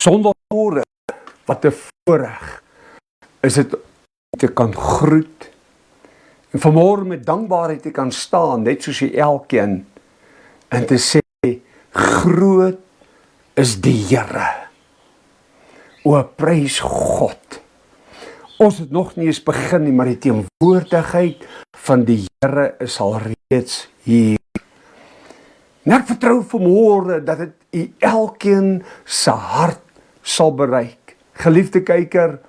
Sondagmôre, wat 'n voorreg is dit om te kan groet en vanmôre met dankbaarheid te kan staan, net soos jy elkeen, en te sê, groot is die Here. O, prys God. Ons het nog nie eens begin nie, maar die teenwoordigheid van die Here is al reeds hier. En ek vertrou vanmôre dat dit u elkeen se hart sal bereik. Geliefde kyker,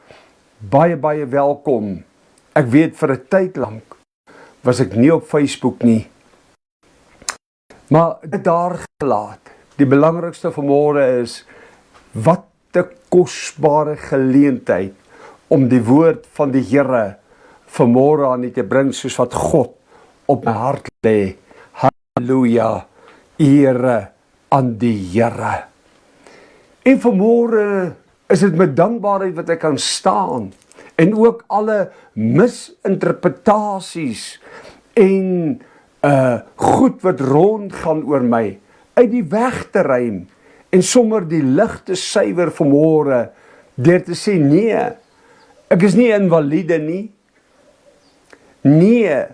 baie welkom. Ek weet vir 'n tyd lank was ek nie op Facebook nie. Maar dit daar gelaat. Die belangrikste vanmôre is, wat 'n kosbare geleentheid om die woord van die Here vanmôre aan u te bring, soos wat God op my hart lê. Halleluja, ere aan die Here. En vanmôre is dit met dankbaarheid wat ek kan staan, en ook alle misinterpretasies en goed wat rondgaan oor my, uit die weg te ruim, en sommer die lig te suiwer vanmôre, deur te sê, nee, ek is nie invalide nie. Nee,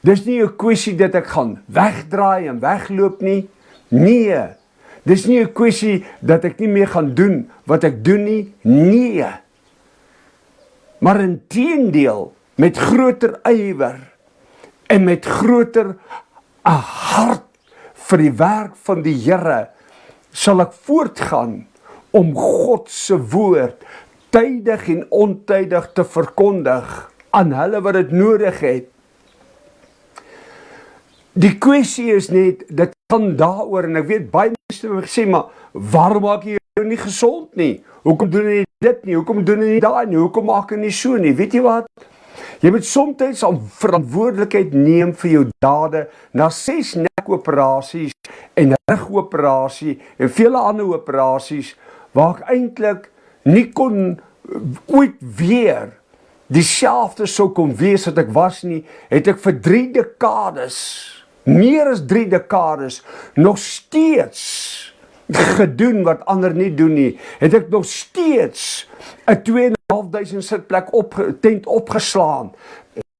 dis nie 'n kwessie dat ek gaan wegdraai en wegloop nie. Nee, dis nie 'n kwessie dat ek nie meer gaan doen wat ek doen nie. Nee, maar inteendeel, met groter ywer en met groter hart vir die werk van die Here, sal ek voortgaan om God se woord tydig en ontydig te verkondig aan hulle wat dit nodig het. Die kwessie is net, dit gaan daaroor, en ek weet baie mense het gesê, maar waarom maak jy jou nie gesond nie? Hoekom doen jy dit nie? Hoekom doen jy nie daai nie? Hoekom maak jy nie so nie? Weet jy wat? Jy moet soms aan verantwoordelikheid neem vir jou dade. Na 6 nekoperasies en rugoperasie en vele ander operasies, waar ek eintlik nie kon ooit weer dieselfde sou kon wees wat ek was nie, het ek vir 3 dekades, meer as 3 dekades, nog steeds gedoen wat ander nie doen nie. Het ek nog steeds 'n 2.500 sitplek tent opgeslaan.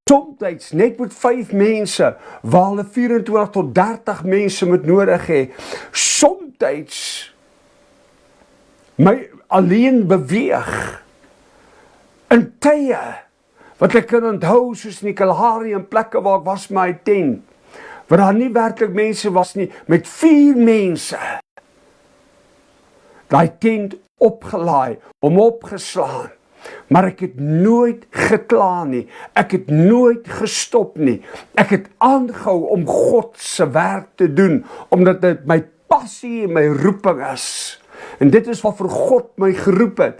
Soms net met 5 mense, waar hulle 24 tot 30 mense moet nodig hê. Soms my alleen beweeg. In tye wat ek kan onthou, soos in die Kalahari en plekke waar ek was my tent, waar daar nie werklik mense was nie, met 4 mense. Daai tent opgelaai, opgeslaan. Maar ek het nooit gekla nie. Ek het nooit gestop nie. Ek het aangehou om God se werk te doen, omdat dit my passie en my roeping is. En dit is wat vir God my geroep het.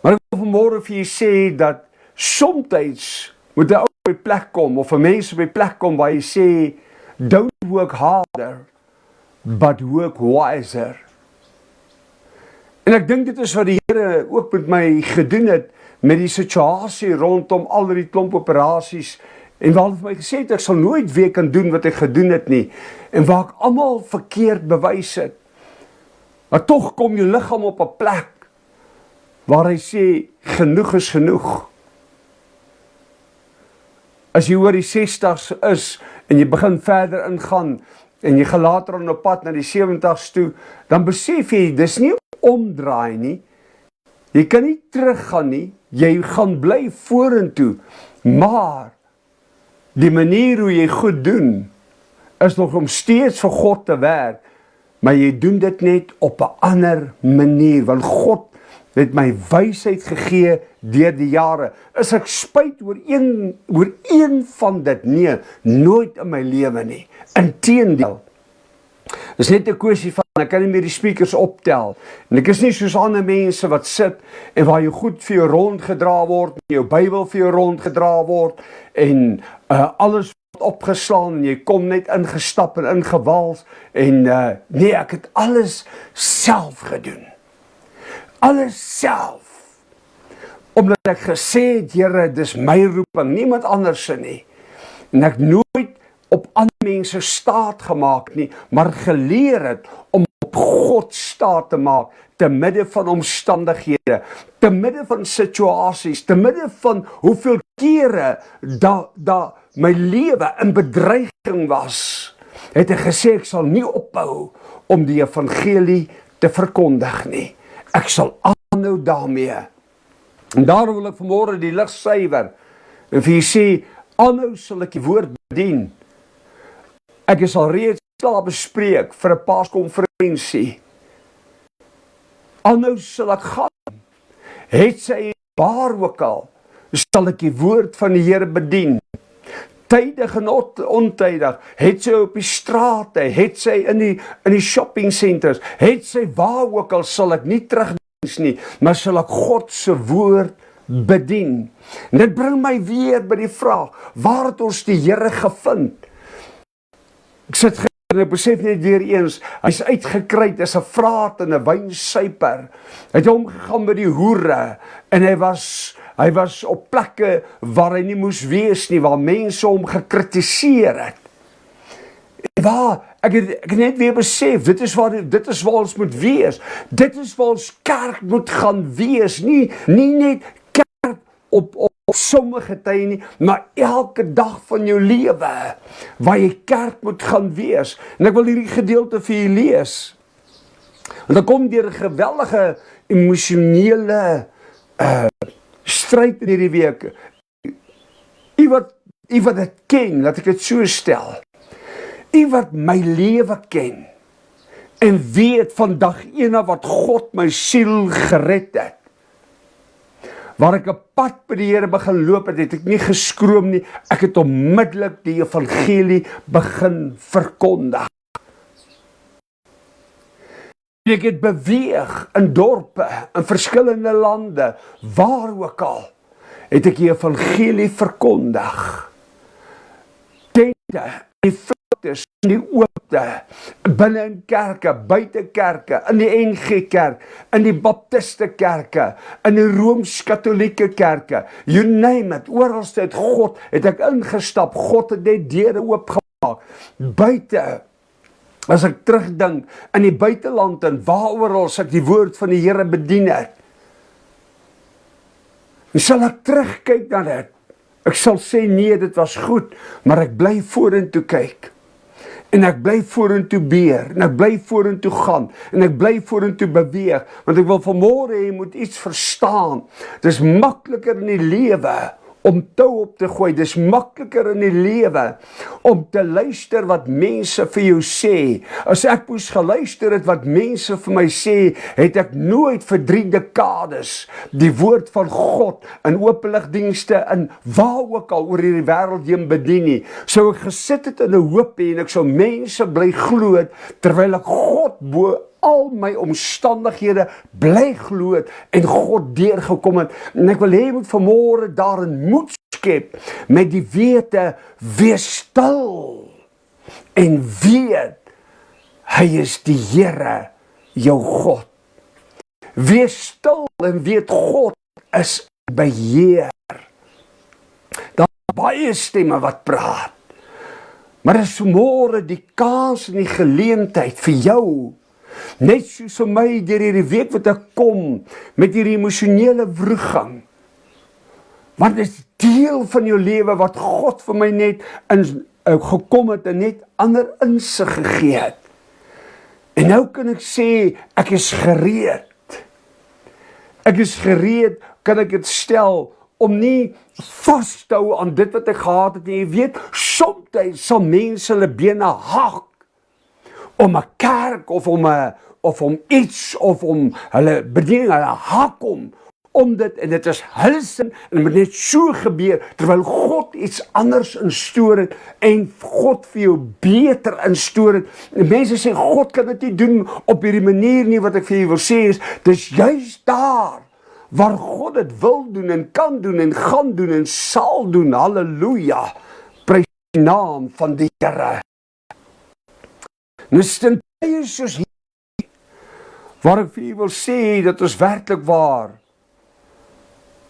Maar ek wil vanmôre vir jy sê dat soms moet 'n ou op 'n plek kom, of 'n mens op 'n plek kom waar jy sê, don't work harder, but work wiser. En ek dink dit is wat die Here ook met my gedoen het, met die situasie rondom al die klomp operasies, en waar hy vir my gesê het, ek sal nooit weer kan doen wat ek gedoen het nie, en waar ek almal verkeerd bewys het. Maar tog kom jou liggaam op 'n plek, waar hy sê, genoeg is genoeg. As jy oor die 60's is, en jy begin verder ingaan, en jy gaan later op 'n pad na die 70's toe, dan besef jy, dis nie omdraai nie, jy kan nie teruggaan nie, jy gaan bly vorentoe, maar die manier hoe jy goed doen, is nog om steeds vir God te werk, maar jy doen dit net op 'n ander manier, want God het my wysheid gegee deur die jare. Is ek spyt oor een van dit? Nee, nooit in my lewe nie. Inteendeel. Dis net 'n kwessie van, ek kan nie meer die speakers optel. En ek is nie soos ander mense wat sit, en waar jou goed vir jou rondgedra word, jou Bybel vir jou rondgedra word, en alles word opgeslaan, en jy kom net ingestap en ingewals, en nee, ek het alles self gedoen. Alles self. Omdat ek gesê het, Here, dis my roeping, niemand anders nie. En ek nooit op ander mense staat gemaak nie, maar geleer het om op op God staat te maak, te midde van omstandighede, te midde van situasies, te midde van hoeveel kere dat my lewe in bedreiging was, het hy gesê, ek sal nie ophou om die evangelie te verkondig nie. Ek sal aanhou daarmee. En daarom wil ek vanmôre die lig suiwer, en vir jy sê, aanhou sal ek die woord bedien. Ek is al reeds klaar bespreek vir 'n paaskonferensie. Aanhou sal ek gaan, het sy waar ook al, sal ek die woord van die Here bedien. Tydig en ontydig, het sy op die strate, het sy in die shopping centers, het sy waar ook al, sal ek nie terugdiens nie, maar sal ek God se woord bedien. En dit bring my weer by die vraag, waar het ons die Here gevind? Ek sit en ek besef net weer eens, hy is uitgekruid as 'n vraat en 'n wynsuiper. Hy het omgegaan by die hoere, en hy was op plekke waar hy nie moes wees nie, waar mense hom gekritiseer het. Waar, ek het net weer besef, dit is waar ons moet wees. Dit is waar ons kerk moet gaan wees, nie net kerk op sommige tye nie, maar elke dag van jou lewe, waar jy kerk moet gaan wees. En ek wil hierdie gedeelte vir julle lees. En dan kom deur 'n geweldige emosionele stryd in hierdie week. U wat dit ken, laat ek dit so stel. U wat my lewe ken, en weet vandag ene wat God my siel gered het. Waar ek 'n pad by die Here begin loop het ek nie geskroom nie, ek het onmiddellik die evangelie begin verkondig. Ek het beweeg in dorpe, in verskillende lande, waar ook al, het ek die evangelie verkondig. Tente, die vlaktes, die oopte, binne in kerke, buite kerke, in die NG Kerk, in die Baptiste kerke, in die Rooms-Katolieke kerke, you name it, oral het God, het ek ingestap, God het net deure oopgemaak, buite, as ek terugdink, in die buiteland, en waaroor ek die woord van die Here bedien het, en sal ek terugkyk na dit, ek sal sê, nee, dit was goed, maar ek bly vorentoe kyk, en ek bly vorentoe beer, en ek bly vorentoe gaan, en ek bly vorentoe beweeg, want ek wil vanmôre jy moet iets verstaan, dis makliker in die lewe, om tou op te gooi, dis makliker in die lewe, om te luister wat mense vir jou sê. As ek moes geluister het wat mense vir my sê, het ek nooit vir 3 dekades die woord van God in openligdienste, in waar ook al oor hierdie wêreld heen bedien nie. Sou ek gesit het in 'n hoopie, en ek sou mense bly glo het, terwyl ek God bo al my omstandighede bly glo het, en God deurgekom het, en ek wil hê jy moet vanmôre daarin moed skep, met die wete, wees stil, en weet, hy is die Here, jou God. Wees stil, en weet, God is beheer. Daar is baie stemme wat praat, maar dit is vanmôre die kans en die geleentheid vir jou, net soos vir my deur hierdie week wat ek kom, met hierdie emosionele wroeging, want dit is deel van jou lewe wat God vir my net gekom het, en net ander insig gegee het. En nou kan ek sê, ek is gereed. Ek is gereed, kan ek dit stel, om nie vast te hou aan dit wat ek gehad het, en jy weet, soms sal mense hulle bene hak, om 'n kerk, of om iets, of om hulle bediening, hulle hak om dit, en dit is hulle sin, en het moet net so gebeur, terwyl God iets anders instoor het, en God vir jou beter instoor het, en mense sê, God kan dit nie doen, op hierdie manier nie, wat ek vir jou wil sê is, dis juist daar, waar God dit wil doen, en kan doen, en gaan doen, en sal doen, halleluja, prys die naam van die Here. Nou stem tye soos hier, waar ek vir u wil sê, dat ons werklik waar,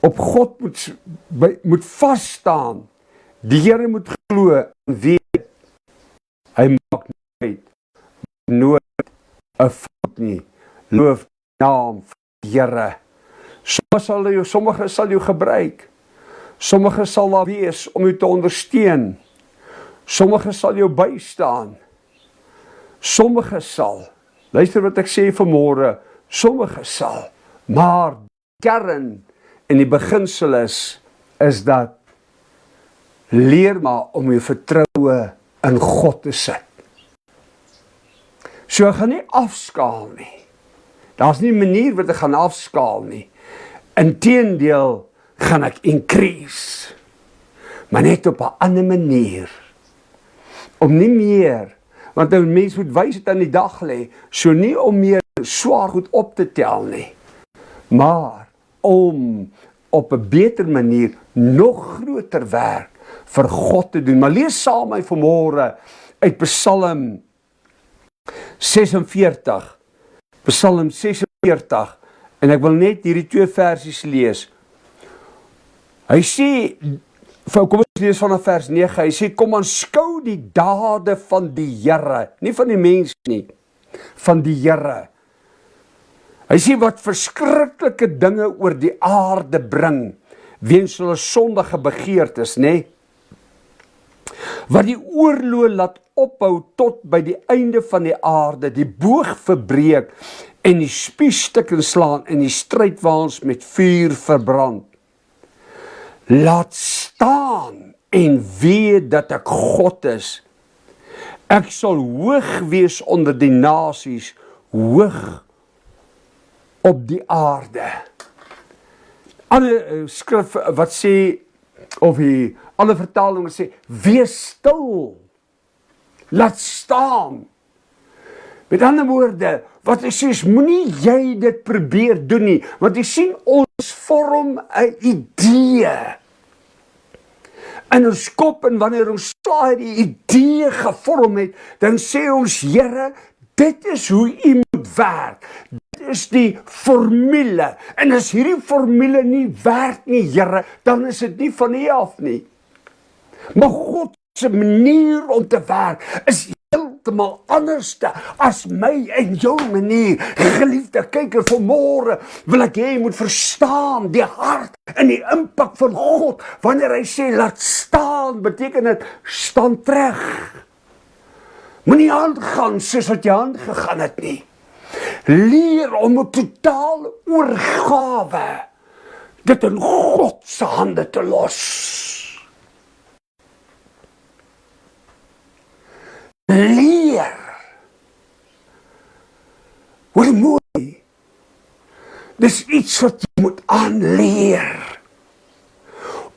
op God moet vasstaan, die Here moet glo, en weet, hy maak nooit 'n fout nie. Loof die naam van die Here. Sommige sal jou gebruik. Sommige sal daar wees om jou te ondersteun. Sommige sal jou bystaan. Sommige sal, luister wat ek sê vanmôre, sommige sal, maar die kern en die beginsel is dat leer maar om jou vertroue in God te sit. So ek gaan nie afskaal nie. Daar's nie 'n manier wat ek gaan afskaal nie. Inteendeel gaan ek increase. Maar net op 'n ander manier. Om nie meer, want 'n mens moet wysheid aan die dag lê, so nie om meer swaar goed op te tel nie, maar om op 'n beter manier nog groter werk vir God te doen. Maar lees saam my vanmôre uit Psalm 46. Psalm 46, en ek wil net hierdie 2 versies lees. Hy sê, kom ons lees vanaf vers 9, hy sê, kom aanskou die dade van die Here, nie van die mens nie, van die Here. Hy sê, wat verskriklike dinge oor die aarde bring, weens hulle sondige begeertes, nê? Wat die oorlog laat ophou tot by die einde van die aarde, die boog verbreek en die spiesstukke slaan en die strydwaans met vuur verbrand. Laat staan en weet dat ek God is. Ek sal hoog wees onder die nasies, hoog op die aarde. Alle skrif wat sê, of alle vertalings sê, wees stil, laat staan. Met ander woorde, wat hy sê, moenie jy dit probeer doen nie, want jy sien, ons vorm 'n idee in ons kop, en wanneer ons die idee gevorm het, dan sê ons, Here, dit is hoe u moet werk. Dit is die formule. En as hierdie formule nie werk nie, Here, dan is dit nie van u af nie. Maar God se manier om te werk is heeltemal anderste as my en jou manier. Geliefde kyker, vanmôre wil ek hê jy moet verstaan die hart en die impak van God. Wanneer hy sê laat staan, beteken dit staan terug. Moenie aangaan soos wat jy aangegaan het nie. Leer om 'n totale oorgawe dit in God se hande te los. Leer. Hoor mooi. Dis iets wat jy moet aanleer.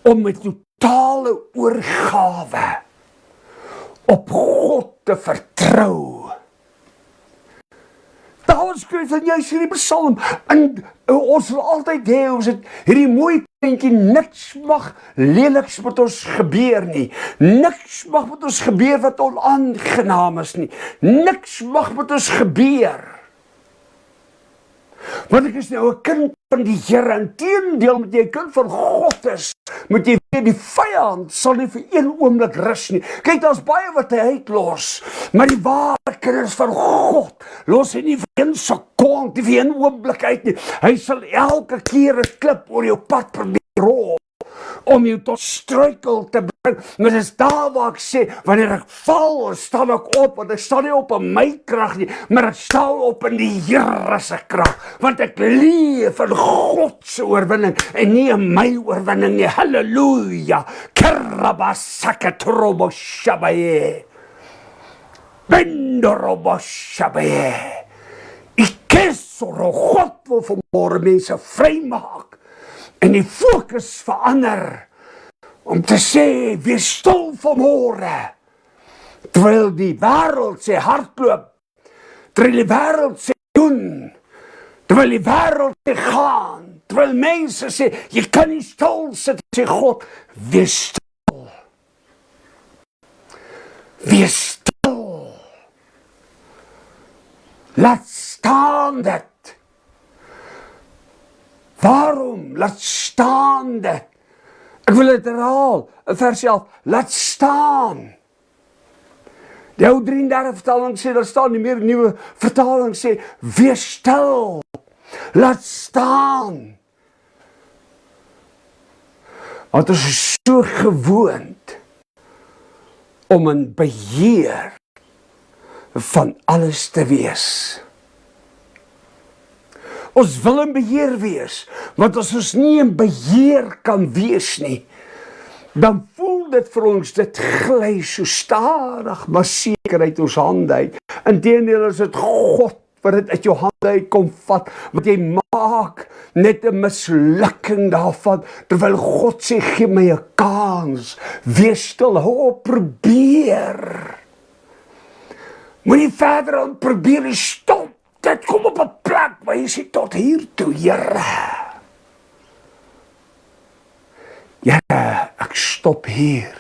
Om 'n totale oorgawe op God te vertrou. Daar skryf dan juist hierdie Psalm, en ons wil altyd hê, ons het hierdie mooi prentjie, niks mag leliks met ons gebeur nie. Niks mag met ons gebeur wat onaangenaam is nie. Niks mag met ons gebeur. Want ek is nou 'n kind van die Here, inteendeel met jy 'n kind van God is, moet jy weet, die vyand sal nie vir een oomblik rus nie. Kyk, daar's baie wat hy uitlos, maar die ware kinders van God los hy nie vir een sekond, nie vir een oomblik uit nie. Hy sal elke keer 'n klip oor jou pad probeer rol, om jou tot struikel te bring. Maar dit is daar waar ek sê, wanneer ek val, staan ek op, want ek staan nie op in my krag nie, maar ek staan op in die Here se krag, want ek leef in God se oorwinning, en nie in my oorwinning nie. Halleluja. Kerabasakatroboshabaye. Bendoroboshabaye. Ikesoro, God wil vanmôre mense vrymaak, en die fokus verander, om te sê, wees stil vanmôre, terwyl die wêreld sê hardloop, terwyl die wêreld sê doen, terwyl die wêreld sê gaan, terwyl mense sê, jy kan nie stil sit, sê God, wees stil. Wees stil. Laat staan dit. Waarom? Laat staan dit. Ek wil dit herhaal, vers 11, laat staan. Die ou 33 vertaling sê, daar staan nie meer nuwe vertaling sê, wees stil, laat staan. Want ons is so gewoond om in beheer van alles te wees. Ons wil in beheer wees, want as ons nie in beheer kan wees nie, dan voel dit vir ons, dit gly so stadig, maar seker uit ons hande uit. Inteendeel is dit God wat dit uit jou hande uit kom vat, want jy maak net 'n mislukking daarvan, terwyl God sê, gee my 'n kans, wees stil, hou op, probeer. Moenie verder aan probeer nie, stop, dit kom op 'n plek, waar jy sê, tot hier toe, Here. Here, ek stop hier.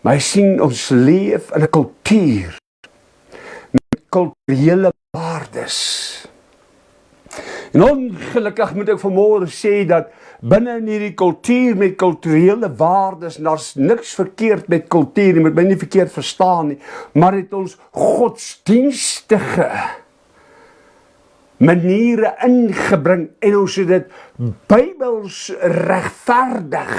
Maar jy sien, ons leef in 'n kultuur met kulturele waardes. En ongelukkig moet ek vanmôre sê dat binne in hierdie kultuur met kulturele waardes, daar's niks verkeerd met kultuur, jy moet my nie verkeerd verstaan nie, maar het ons godsdienstige maniere ingebring en ons het dit Bybels regverdig,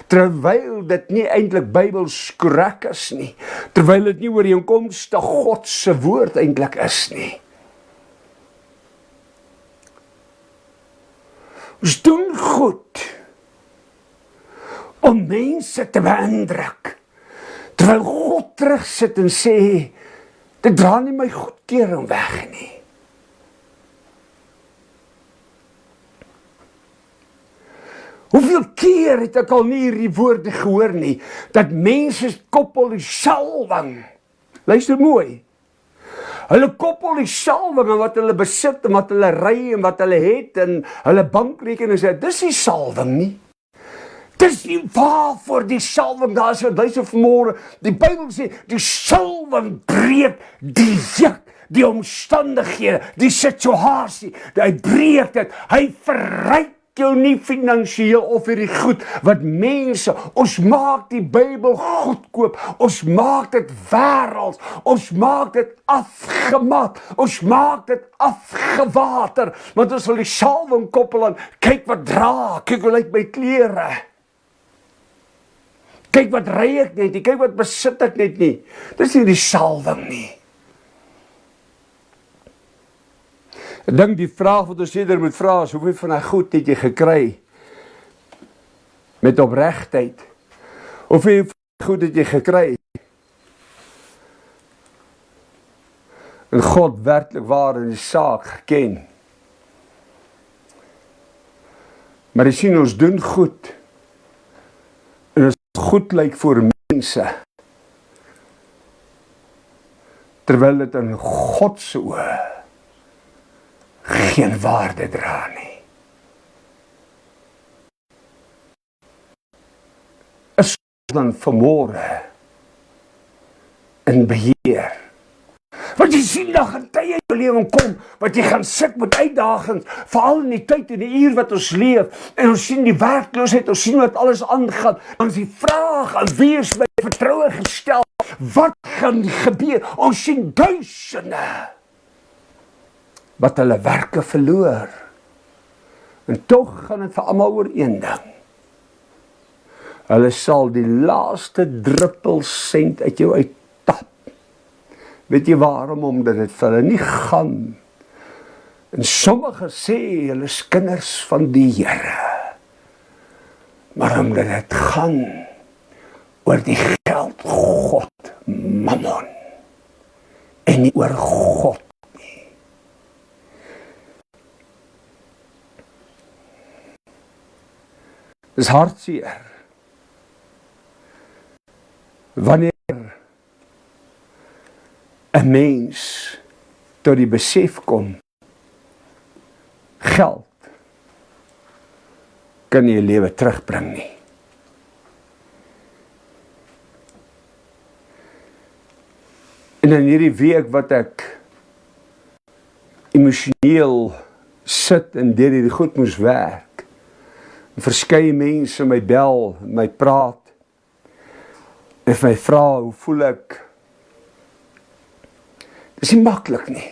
terwyl dit nie eintlik Bybels korrek is nie, terwyl dit nie ooreenkomstig God se woord eintlik is nie. Ons doen goed om mense te beïndruk, terwyl God terugsit en sê, dit dra nie my goedkeuring weg nie. Hoeveel keer het ek al nie hierdie woorde gehoor nie, dat mense koppel die salwing, luister mooi, hulle koppel die salwing aan wat hulle besit, en wat hulle ry, en wat hulle het, en hulle bankrekening sê, dis nie salwing nie. Dis nie waarvoor die salwing daar is, luister vanmôre, die Bybel sê, die salwing breek die juk, die omstandighede, die situasie, hy breek dit, hy verryk jou nie finansiëel of hierdie goed, wat mense, ons maak die Bybel goedkoop, ons maak dit wêrelds, ons maak dit afgemat, ons maak dit afgewater, want ons wil die salwing koppel aan, kyk wat dra, kyk hoe lyk my klere, kyk wat ry ek net nie, kyk wat besit ek net nie, dis nie die salwing nie. Ek dink die vraag wat ons eerder moet vra is, hoeveel van die goed het jy gekry met opregtheid? Hoeveel van die goed het jy gekry en God werklik waar in die saak geken? Maar jy sien, ons doen goed en as het goed lyk vir mense, terwyl dit in God se oë geen waarde dra nie. Is dan vanmôre in beheer. Want jy sien, daar gaan tye in jou lewe kom, wat jy gaan sit met uitdagings, veral in die tyd en die uur wat ons leef, en ons sien die werkloosheid, ons sien wat alles aangaan, dan is die vraag, aan wie is my vertroue gestel, wat gaan gebeur? Ons sien duisende wat hulle werke verloor. En tog gaan dit vir almal oor een ding. Hulle sal die laaste druppel sent uit jou uittap. Weet jy waarom? Omdat dit vir hulle nie gaan. En sommige sê hulle is kinders van die Here. Maar omdat dit gaan oor die geld God, mammon, en nie oor God. Dis hartseer wanneer 'n mens tot die besef kom, geld kan nie 'n lewe terugbring nie. En in hierdie week wat ek emosioneel sit en deur hierdie goed moes werk, verskeie mense my bel, my praat, En vir my vra, hoe voel ek? Dis nie maklik nie.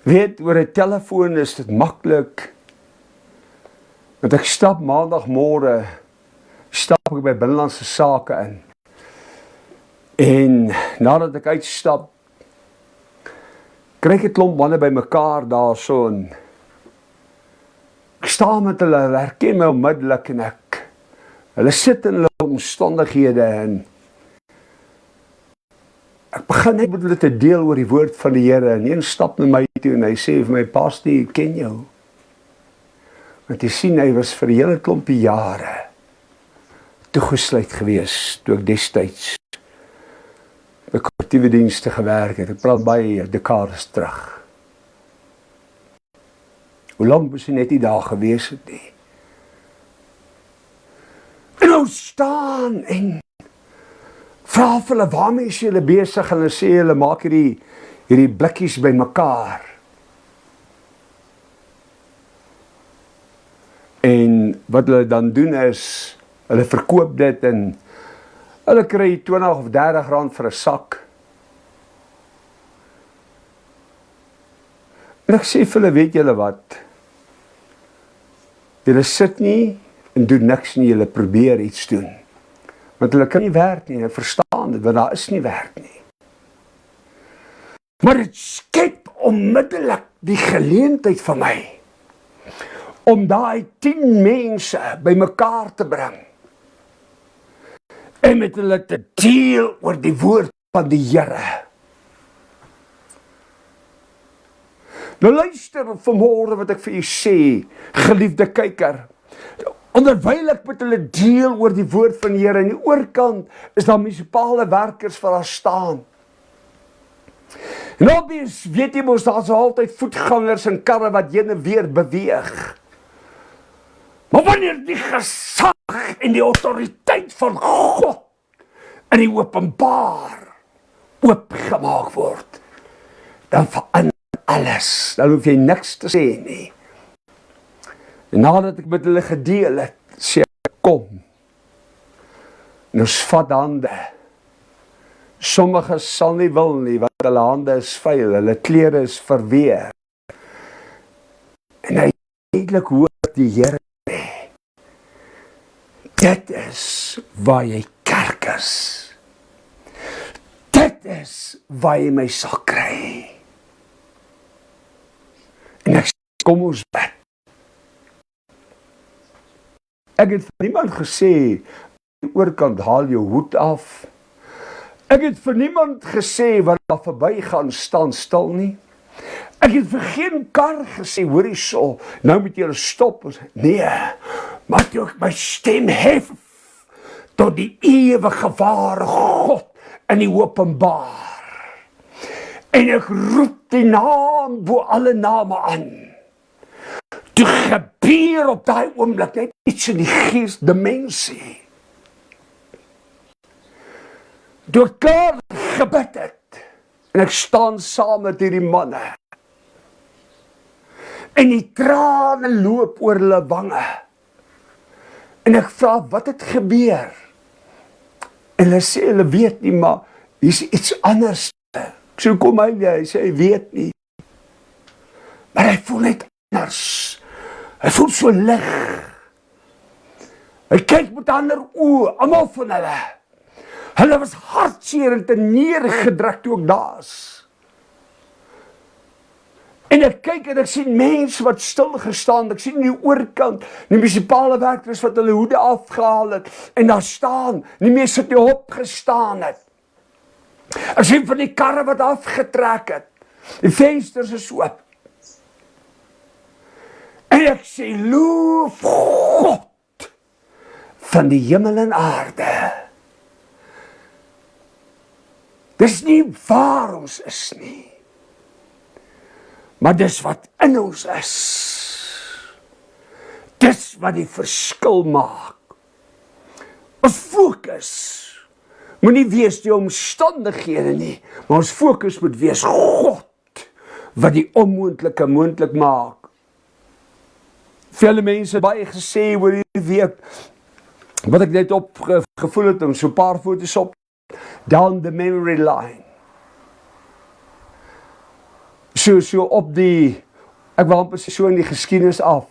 Weet, oor 'n telefoon is dit maklik. Want ek stap maandagmôre, stap ek by Binnelandse Sake in. En nadat ek uitstap, kry ek 'n klomp manne by mekaar daarso en ek staan met hulle, hulle herken my onmiddellik en hulle sit in hulle omstandighede en ek begin net met hulle te deel oor die woord van die Here en een stap na my toe en hy sê vir my, "Pastor, ek ken jou." Want jy sien, hy was vir 'n hele klompie jare toegesluit gewees toe ek destyds by korrektiewe dienste gewerk het. Ek praat baie dekades terug. Hoe lank was hy net nie daar gewees het nie. En nou staan en vra vir hulle, waarmee is julle besig? En hulle sê, hulle maak hierdie blikkies by mekaar. En wat hulle dan doen is, hulle verkoop dit en hulle kry 20 of 30 rand vir 'n sak. En ek sê vir hulle, weet julle wat? Julle sit nie en doen niks nie, julle probeer iets doen. Want hulle kan nie werk nie, hulle verstaan dit, want daar is nie werk nie. Maar dit skep onmiddellik die geleentheid vir my, om daai 10 mense by mekaar te bring, en met hulle te deel oor die woord van die Here. Nou luister vanmôre wat ek vir u sê, geliefde kyker. Onderwyl ek met hulle deel oor die woord van die Here, en die oorkant is daar munisipale werkers vir haar staan. En obvious, weet jy mos, daar's altyd voetgangers en karre wat heen en weer beweeg. Maar wanneer die gesag en die autoriteit van God in die openbaar oopgemaak word, dan verander alles. Dan hoef jy niks te sê nie. En nadat ek met hulle gedeel het, sê ek, kom. En ons vat hande. Sommige sal nie wil nie, want hulle hande is vuil, hulle klere is verweer. En hy eintlik hoor die Here sê, dit is waar jy kerk is. Dit is waar jy my sal kry. En ek sê, kom ons bid. Ek het vir niemand gesê, aan die oorkant haal jou hoed af. Ek het vir niemand gesê, wat daar verby gaan, staan stil nie. Ek het vir geen kar gesê, hoor hierso, nou moet jy stop. Nee, maar toe ek my stem hef, tot die ewige ware God in die openbaar. En ek roep die naam bo alle name aan. Toe gebeur op daai oomblik net iets in die geesdimensie. Toe ek klaar gebid het, en ek staan saam met hierdie manne, en die trane loop oor hulle wange, en ek vra, wat het gebeur? En hulle sê, hulle weet nie, maar hier's iets anders. Ek sê, kom hy, hy sê, hy weet nie. Maar hy voel net anders. Hy voel so lig. Hy kyk met ander oë, almal van hulle. Hulle was hartseer en te neergedruk toe ek daar is. En ek kyk en ek sien mense wat stil gestaan, ek sien in die oorkant, die munisipale werkers wat hulle hoede afgehaal het, en daar staan, nie meer sit nie opgestaan het. Ek sien van die karre wat afgetrek het, die vensters is oop. En ek sê, loof God van die hemel en aarde. Dis nie waar ons is nie, maar dis wat in ons is. Dis wat die verskil maak. Ons fokus moet nie wees die omstandighede nie, maar ons fokus moet wees God, wat die onmoontlike moontlik maak. Vele mense het baie gesê oor hierdie week, wat ek net opgevoel het, om so 'n paar foto's op, down the memory line. So op die, ek wil amper so in die geskiedenis af.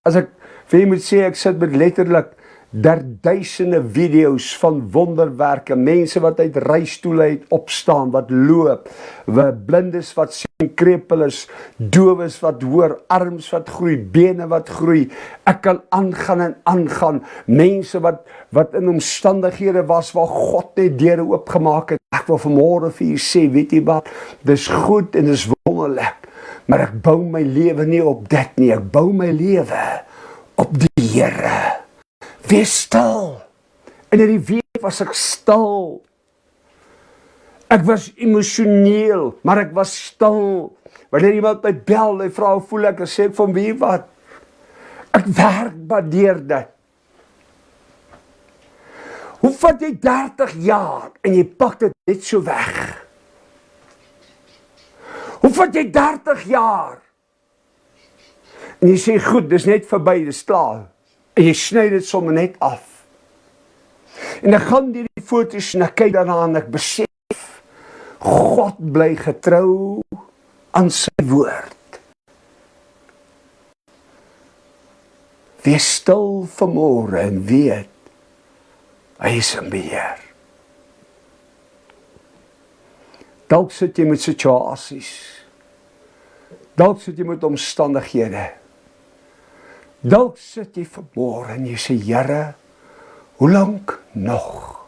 As ek vir jy moet sê, ek sit met letterlik duisende video's van wonderwerke, mense wat uit reistoele uit opstaan, wat loop, blindes wat sien, krepelers, dowes wat hoor, arms wat groei, bene wat groei. Ek kan aangaan en aangaan. Mense wat in omstandighede was waar God net deure oopgemaak het. Ek wil vanmôre vir u sê, weet jy wat, dis goed en dis wonderlik, maar ek bou my lewe nie op dit nie, ek bou my lewe op die Here. Wees stil. En in die week was ek stil. Ek was emosioneel, maar ek was stil. Wanneer iemand my bel, hy vra hoe voel ek, dan sê ek van wie wat. Ek werk maar deur dit. Hoe vat jy 30 jaar en jy pak dit net so weg? Hoe vat jy 30 jaar? En jy sê goed, dis net verby, dis klaar. En jy sny dit sommer net af. En ek gaan deur die foto's en ek kyk daarna en ek besef, God bly getrou aan sy woord. Wees stil vanmôre en weet, hy is in beheer. Dalk sit jy met situasies. Dalk sit jy met omstandighede. Dalk sit jy vanmôre en jy sê, Here, hoe lank nog?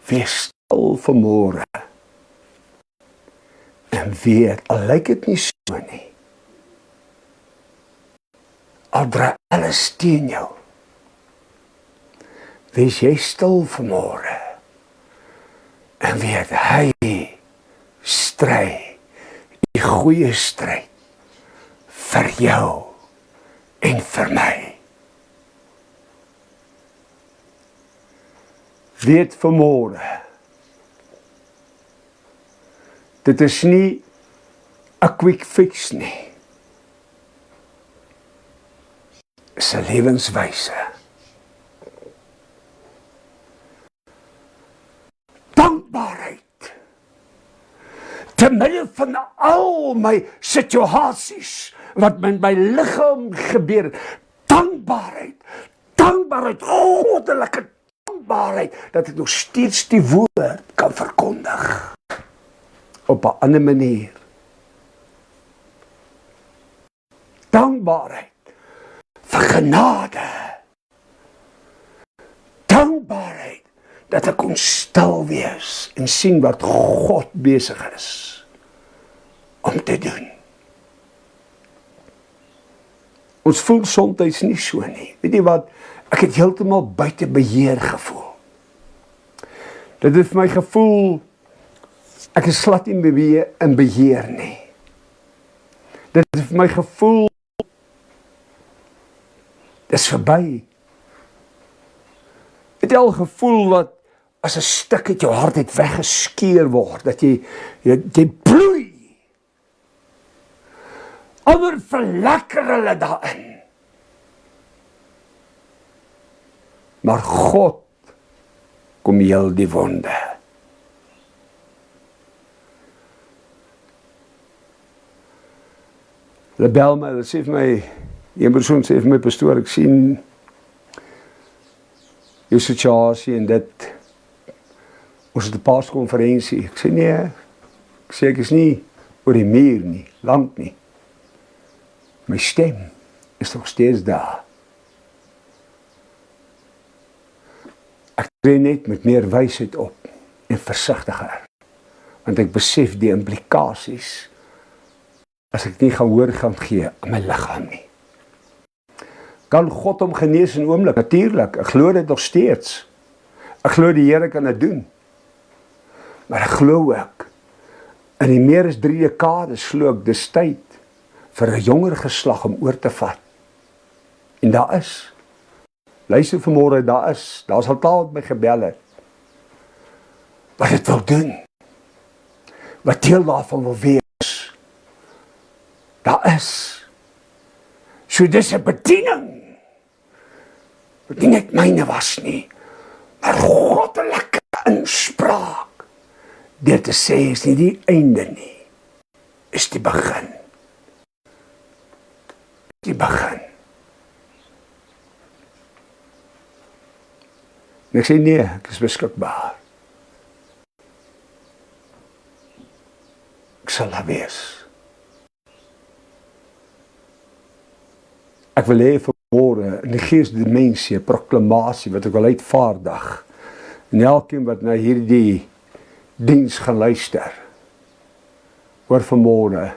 Wees stil vanmôre en weet, al lyk dit nie so nie, al draai alles teen jou, wees jy stil vanmôre en weet, hy stry die goeie stryd vir jou en vir my. Weet vanmôre, dit is nie 'n quick fix nie. Dit is 'n lewenswyse. Dankbaarheid. Te midde van al my situasies wat met my liggaam gebeur, dankbaarheid, goddelike dankbaarheid, dat ek nog steeds die woord kan verkondig, op 'n ander manier. Dankbaarheid vir genade, dankbaarheid, dat ek kon stil wees en sien wat God besig is om te doen. Ons voel soms nie so nie. Weet jy wat? Ek het heeltemal buite beheer gevoel. Dit het vir my gevoel, ek is glad nie in beheer nie. Dit het vir my gevoel, dis verby. Het jy al gevoel wat, as 'n stuk uit jou hart het weggeskeer word, dat jy bloei. Ander verlekker hulle daarin. Maar God kom heel die wonde. Hulle bel my, hulle sê vir my, een persoon sê vir my, pastoor, ek sien jou situasie en dit, ons het 'n paaskonferensie. Ek sê nee, ek is nie oor die muur nie, lank nie. My stem is nog steeds daar. Ek tree net met meer wysheid op en versigtiger, want ek besef die implikasies as ek nie gehoor gaan gee aan my liggaam nie. Kan God hom genees in 'n oomblik? Natuurlik, ek glo dit nog steeds. Ek glo die Here kan dit doen. Maar ek glo ook, in die meer as 3 dekades glo ek, dis tyd vir 'n jonger geslag om oor te vat. En daar is. Luister vanmôre, daar's al taal wat my gebel het. Wat dit wil doen. Wat deel daarvan wil wees. Daar is. So dis 'n bediening wat nie net myne was nie, maar goddelike inspraak, deur te sê, is nie die einde nie, is die begin. Die begin. En ek sê nee, ek is beskikbaar. Ek sal daar wees. Ek wil hê vanmôre in die geesdimensie, proklamasie wat ek wil uitvaardig. En elkeen wat na hierdie diens gaan luister, hoor vanmôre,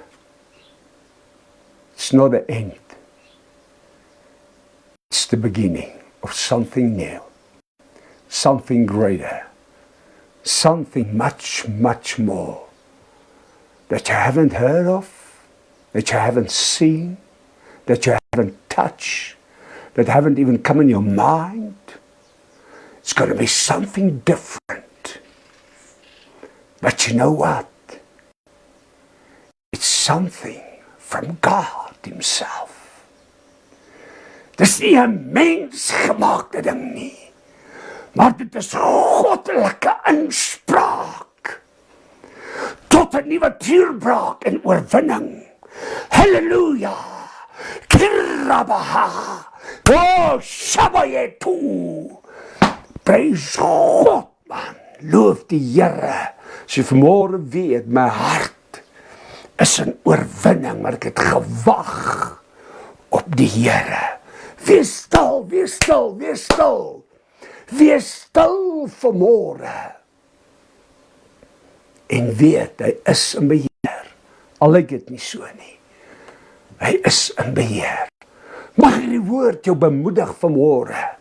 it's not the end. It's the beginning of something new, something greater, something much, much more that you haven't heard of, that you haven't seen, that you haven't touched, that haven't even come in your mind. It's going to be something different. But you know what? It's something from God Himself. Dis nie 'n mensgemaakte ding nie, maar dit is goddelike inspraak tot 'n nuwe deurbraak en oorwinning. Halleluja! Kirabaha! Oh, Shabayetu! Prys God, man! Loof die Here. As jy vanmôre weet, my hart is 'n oorwinning, maar ek het gewag op die Here. Wees stil, wees stil, wees stil. Wees stil vanmôre. En weet, hy is in beheer. Al lyk dit nie so nie. Hy is in beheer. Mag hierdie woord jou bemoedig vanmôre.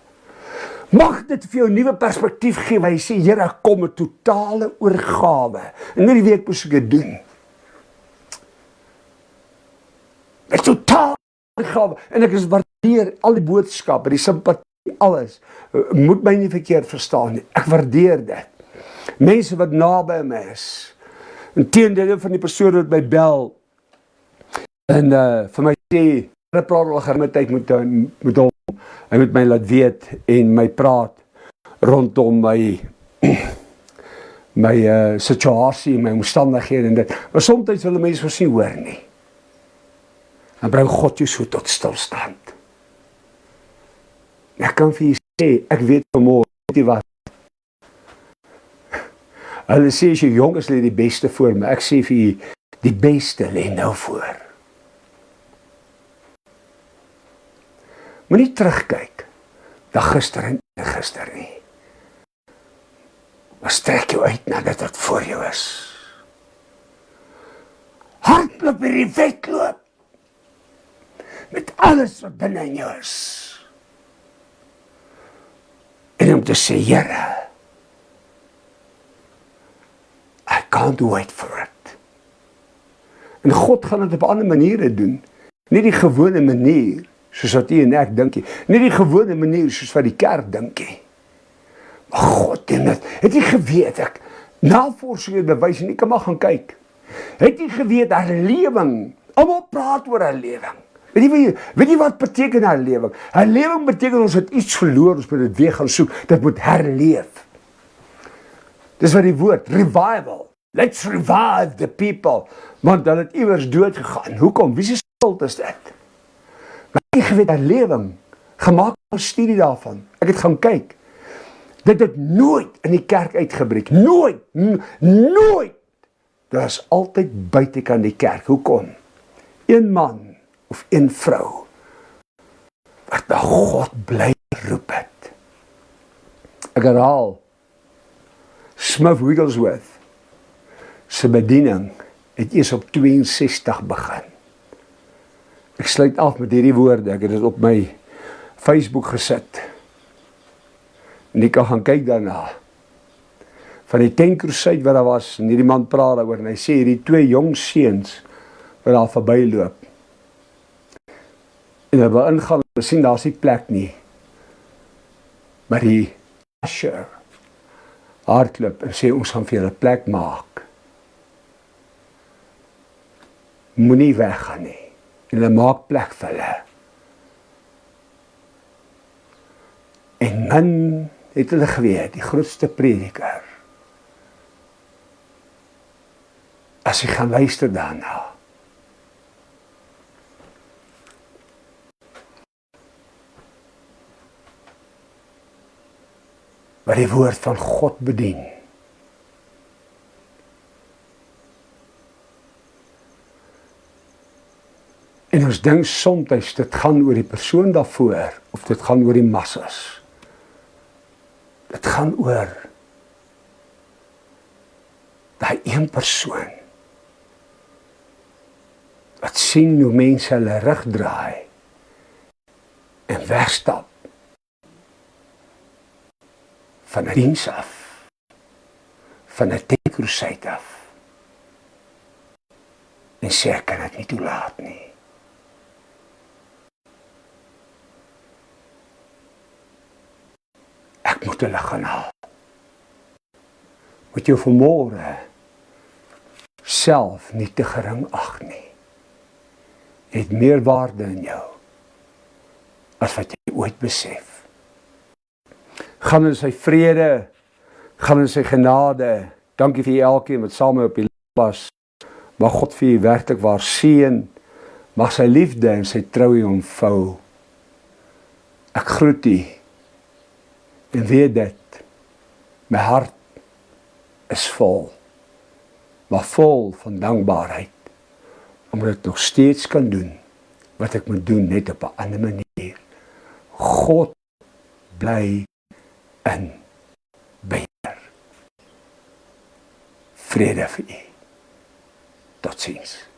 Mag dit vir jou 'n nuwe perspektief gee. Hy sê, Here, kom 'n totale oorgawe. En hierdie week moes ek dit doen. 'n totale oorgawe. En ek is waardeer al die boodskappe, die simpatie, alles. Moet my nie verkeerd verstaan nie. Ek waardeer dit. Mense wat naby my is. Inteendeel van die persoon wat my bel en vir my sê, hulle praat al geruime tyd met hom. Hy moet my laat weet en my praat rondom my situasie, my omstandighede en dit. Maar soms wil mense ons nie hoor nie. Dan bring God jou so tot stilstand. Ek kan vir jy sê, ek weet vanmôre, weet jy wat? Hulle sê, as jy jong is, lê die beste voor my. Ek sê vir jy, die beste lê nou voor. Moenie terugkyk na gister en gister nie. Maar strek jou uit na dit wat voor jou is. Hardloop hierdie wedloop met alles wat binne in jou is. En om te sê, Here, I can't wait for it. En God gaan dit op ander maniere doen. Nie die gewone manier, soos wat jy en ek dink nie. Nie die gewone manier, soos wat die kerk dink nie. Maar God doen dit. Het jy geweet, ek navorsing het bewys, en ek kan maar gaan kyk. Het jy geweet, herlewing, almal praat oor herlewing. Weet jy wat beteken herlewing? Herlewing beteken ons het iets verloor, ons moet dit weer gaan soek. Dit moet herleef. Dis wat die woord, revival. Let's revive the people. Want hulle het iewers dood gegaan. Hoekom? Wie se skuld is dit? Maar ek geweet herlewing, gemaak 'n studie daarvan. Ek het gaan kyk. Dit het nooit in die kerk uitgebreek. Nooit. Nooit. Dit is altyd buitekant die kerk. Hoekom? Een man of een vrou wat na God bly roep het. Ek herhaal, Smith Wigglesworth se bediening het eers op 62 begin. Ek sluit af met hierdie woorde, ek het dit op my Facebook gesit. En ek kan gaan kyk daarna. Van die Tent Crusade wat daar was, en hierdie man praat daaroor, en hy sê hierdie 2 jong seuns wat daar verbyloop. En hulle wil ingaan, hulle sien daar's nie plek nie. Maar die usher hardloop en sê, ons gaan vir julle plek maak. Moenie weggaan nie. En hulle maak plek vir hulle. min het hulle geweet, die grootste prediker. As jy gaan luister daarna. Wat die woord van God bedien. En ons dink soms dit gaan oor die persoon daarvoor, of dit gaan oor die massas. Dit gaan oor daai een persoon wat sien hoe mense hulle rug draai en wegstap van 'n diens af, van 'n tenkrusheid af en sê ek kan dit nie toelaat nie. Ek moet hulle gaan haal. Moet jou vanmôre self nie te gering ag nie. Jy het meer waarde in jou as wat jy ooit besef. Gaan in sy vrede, gaan in sy genade. Dankie vir elkeen wat saam op die was. Mag God vir u werklik waar seën. Mag sy liefde en sy trou u omvou. Ek groet u en weet dit, my hart is vol, maar vol van dankbaarheid, omdat ek nog steeds kan doen wat ek moet doen, net op 'n ander manier. God bly in beheer. Vrede vir u. Tot ziens.